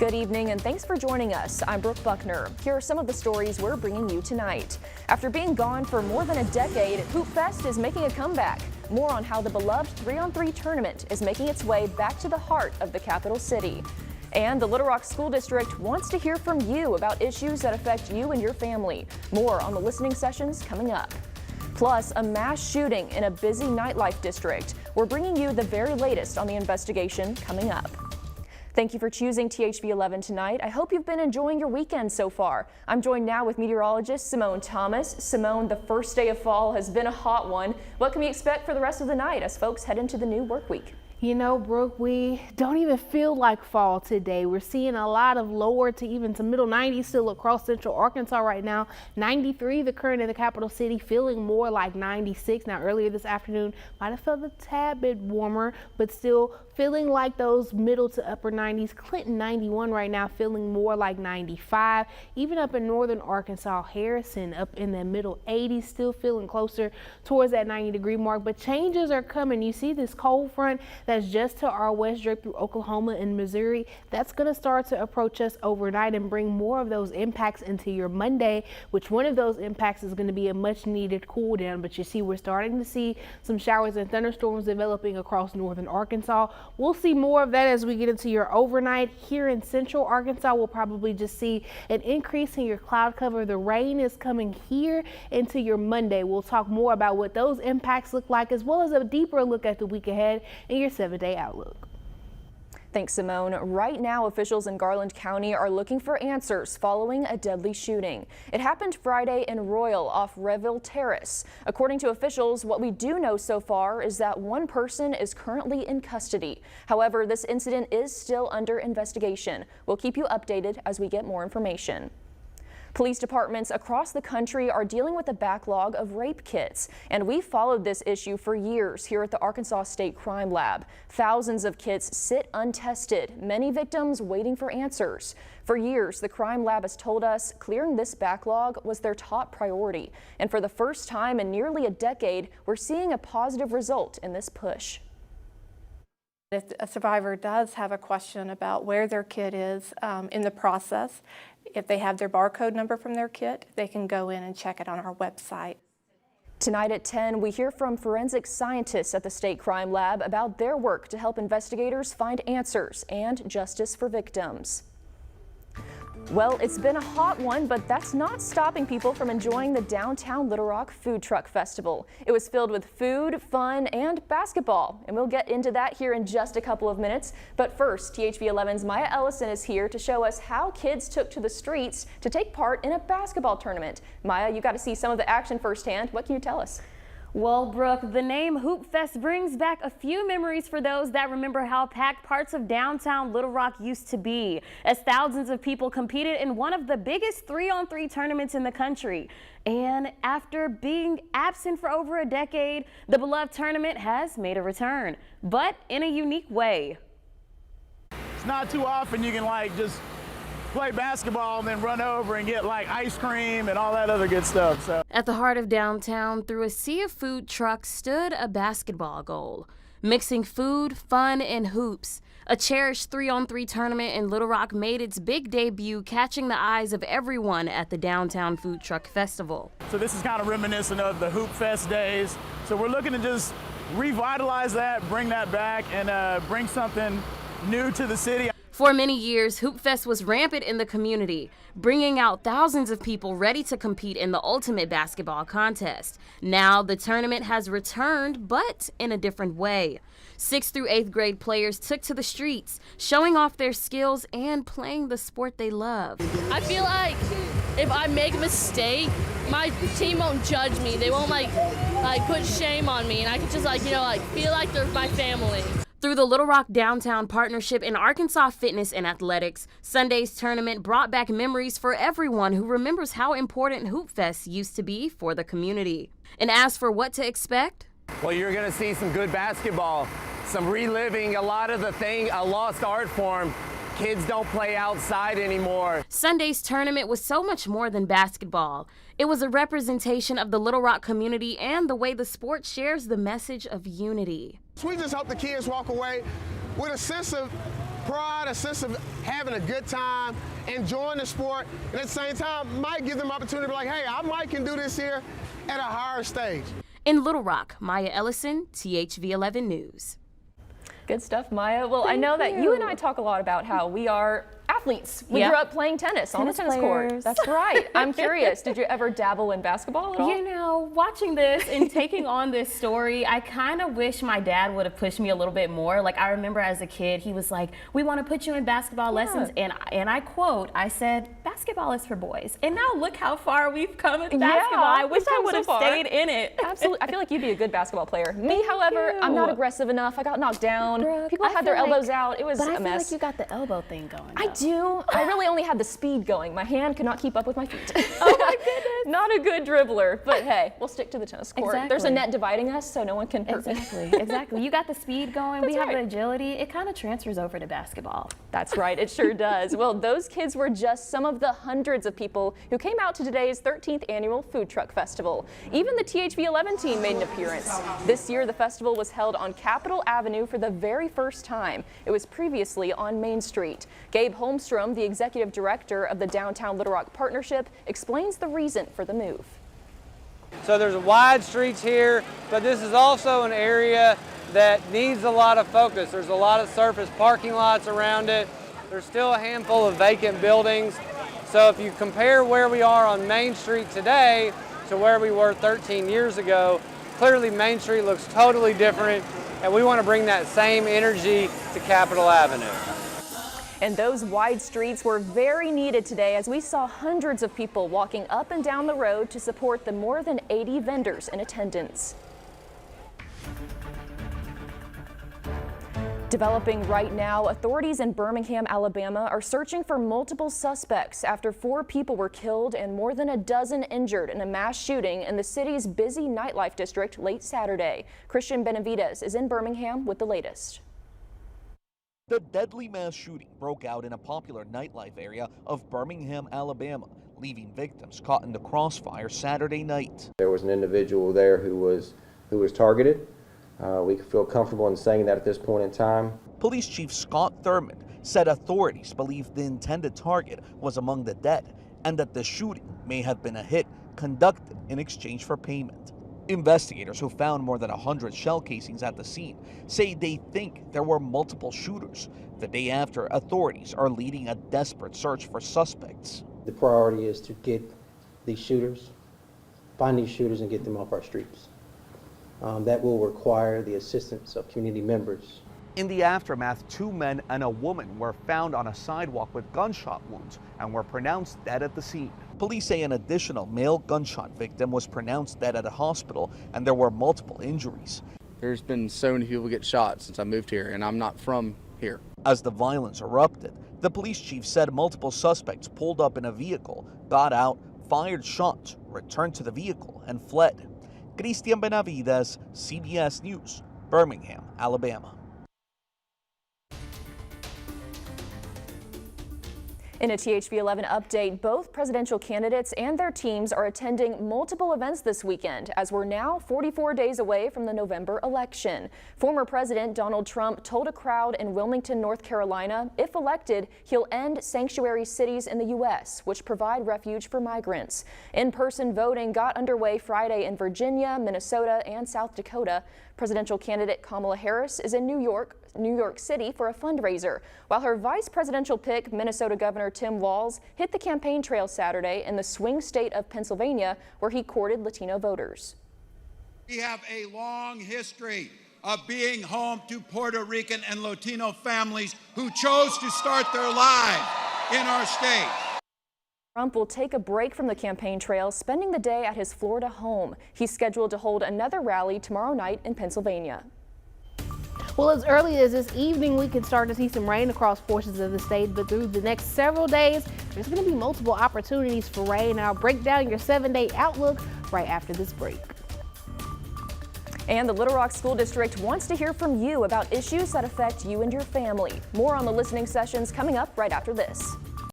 Good evening and thanks for joining us. I'm Brooke Buckner. Here are some of the stories we're bringing you tonight. After being gone for more than a decade, Hoopfest is making a comeback. More on how the beloved 3-on-3 tournament is making its way back to the heart of the capital city. And the Little Rock School District wants to hear from you about issues that affect you and your family. More on the listening sessions coming up. Plus, a mass shooting in a busy nightlife district. We're bringing you the very latest on the investigation coming up. Thank you for choosing THV 11 tonight. I hope you've been enjoying your weekend so far. I'm joined now with meteorologist Simone Thomas. Simone, the first day of fall has been a hot one. What can we expect for the rest of the night as folks head into the new work week? You know, Brooke, we don't even feel like fall today. We're seeing a lot of lower to even to middle 90s still across central Arkansas right now. 93 the current in the capital city, feeling more like 96. Now earlier this afternoon might have felt a tad bit warmer, but still feeling like those middle to upper 90s. Clinton 91 right now, feeling more like 95. Even up in northern Arkansas, Harrison up in the middle 80s, still feeling closer towards that 90-degree mark. But changes are coming. You see this cold front that's just to our west, draped through Oklahoma and Missouri. That's going to start to approach us overnight and bring more of those impacts into your Monday, which one of those impacts is going to be a much needed cool down. But you see, we're starting to see some showers and thunderstorms developing across northern Arkansas. We'll see more of that as we get into your overnight. Here in central Arkansas, we'll probably just see an increase in your cloud cover. The rain is coming here into your Monday. We'll talk more about what those impacts look like, as well as a deeper look at the week ahead in your 7-day outlook. Thanks, Simone. Right now, officials in Garland County are looking for answers following a deadly shooting. It happened Friday in Royal off Reville Terrace. According to officials, what we do know so far is that one person is currently in custody. However, this incident is still under investigation. We'll keep you updated as we get more information. Police departments across the country are dealing with a backlog of rape kits, and we've followed this issue for years here at the Arkansas State Crime Lab. Thousands of kits sit untested, many victims waiting for answers. For years, the Crime Lab has told us clearing this backlog was their top priority. And for the first time in nearly a decade, we're seeing a positive result in this push. If a survivor does have a question about where their kit is in the process, if they have their barcode number from their kit, they can go in and check it on our website. Tonight at 10, we hear from forensic scientists at the State Crime Lab about their work to help investigators find answers and justice for victims. Well, it's been a hot one, but that's not stopping people from enjoying the downtown Little Rock Food Truck Festival. It was filled with food, fun, and basketball, and we'll get into that here in just a couple of minutes. But first, THV 11's Maya Ellison is here to show us how kids took to the streets to take part in a basketball tournament. Maya, you got to see some of the action firsthand. What can you tell us? Well, Brooke, the name Hoopfest brings back a few memories for those that remember how packed parts of downtown Little Rock used to be, as thousands of people competed in one of the biggest 3-on-3 tournaments in the country. And after being absent for over a decade, the beloved tournament has made a return, but in a unique way. It's not too often you can just play basketball and then run over and get ice cream and all that other good stuff. So at the heart of downtown, through a sea of food trucks, stood a basketball goal, mixing food, fun, and hoops. A cherished 3-on-3 tournament in Little Rock made its big debut, catching the eyes of everyone at the Downtown Food Truck Festival. So this is kind of reminiscent of the Hoopfest days. So we're looking to just revitalize that, bring that back, and bring something new to the city. For many years, Hoopfest was rampant in the community, bringing out thousands of people ready to compete in the ultimate basketball contest. Now, the tournament has returned, but in a different way. 6th through 8th grade players took to the streets, showing off their skills and playing the sport they love. I feel like if I make a mistake, my team won't judge me. They won't put shame on me, and I can just feel like they're my family. Through the Little Rock Downtown Partnership in Arkansas Fitness and Athletics, Sunday's tournament brought back memories for everyone who remembers how important Hoopfest used to be for the community. And as for what to expect? Well, you're going to see some good basketball, some reliving a lot of a lost art form. Kids don't play outside anymore. Sunday's tournament was so much more than basketball. It was a representation of the Little Rock community and the way the sport shares the message of unity. We just hope the kids walk away with a sense of pride, a sense of having a good time, enjoying the sport, and at the same time might give them opportunity to be like, hey, I might can do this here at a higher stage. In Little Rock, Maya Ellison, THV11 News. Good stuff, Maya. Well, I know that you and I talk a lot about how we are athletes. We grew up playing tennis on the tennis court. That's right. I'm curious, did you ever dabble in basketball at all? You know, watching this and taking on this story, I kind of wish my dad would have pushed me a little bit more. Like, I remember as a kid, he was like, we want to put you in basketball lessons. And I quote, I said, basketball is for boys. And now look how far we've come with basketball. I wish I would have stayed in it. Absolutely. I feel like you'd be a good basketball player. Me, however, I'm not aggressive enough. I got knocked down. Brooke, People had their elbows out. It was but a I feel mess. like you got the elbow thing going. I do. I really only had the speed going. My hand could not keep up with my feet. Oh my goodness. Not a good dribbler, but hey, we'll stick to the tennis court. Exactly. There's a net dividing us, so no one can hurt me. Exactly. You got the speed going. We have the agility. It kind of transfers over to basketball. That's right. It sure does. Well, those kids were just some of the hundreds of people who came out to today's 13th annual Food Truck Festival. Even the THV11 team made an appearance. This year, the festival was held on Capitol Avenue for the very first time. It was previously on Main Street. Gabe Holmstrom, the executive director of the Downtown Little Rock Partnership, explains the reason for the move. So there's wide streets here, but this is also an area that needs a lot of focus. There's a lot of surface parking lots around it. There's still a handful of vacant buildings. So if you compare where we are on Main Street today to where we were 13 years ago, clearly Main Street looks totally different, and we want to bring that same energy to Capitol Avenue. And those wide streets were very needed today as we saw hundreds of people walking up and down the road to support the more than 80 vendors in attendance. Developing right now, authorities in Birmingham, Alabama are searching for multiple suspects after 4 people were killed and more than a dozen injured in a mass shooting in the city's busy nightlife district late Saturday. Christian Benavides is in Birmingham with the latest. The deadly mass shooting broke out in a popular nightlife area of Birmingham, Alabama, leaving victims caught in the crossfire Saturday night. There was an individual there who was targeted. We feel comfortable in saying that at this point in time. Police Chief Scott Thurman said authorities believe the intended target was among the dead and that the shooting may have been a hit conducted in exchange for payment. Investigators who found more than 100 shell casings at the scene say they think there were multiple shooters. The day after, authorities are leading a desperate search for suspects. The priority is to get these shooters, find these shooters and get them off our streets. That will require the assistance of community members. In the aftermath, 2 men and a woman were found on a sidewalk with gunshot wounds and were pronounced dead at the scene. Police say an additional male gunshot victim was pronounced dead at a hospital and there were multiple injuries. There's been so many people get shot since I moved here, and I'm not from here. As the violence erupted, the police chief said multiple suspects pulled up in a vehicle, got out, fired shots, returned to the vehicle, and fled. Christian Benavides, CBS News, Birmingham, Alabama. In a THV11 update, both presidential candidates and their teams are attending multiple events this weekend as we're now 44 days away from the November election. Former President Donald Trump told a crowd in Wilmington, North Carolina, if elected, he'll end sanctuary cities in the U.S., which provide refuge for migrants. In-person voting got underway Friday in Virginia, Minnesota, and South Dakota. Presidential candidate Kamala Harris is in New York City for a fundraiser, while her vice presidential pick, Minnesota Governor Tim Walz, hit the campaign trail Saturday in the swing state of Pennsylvania, where he courted Latino voters. We have a long history of being home to Puerto Rican and Latino families who chose to start their lives in our state. Trump will take a break from the campaign trail, spending the day at his Florida home. He's scheduled to hold another rally tomorrow night in Pennsylvania. Well, as early as this evening, we could start to see some rain across portions of the state, but through the next several days, there's going to be multiple opportunities for rain. I'll break down your 7-day outlook right after this break. And the Little Rock School District wants to hear from you about issues that affect you and your family. More on the listening sessions coming up right after this.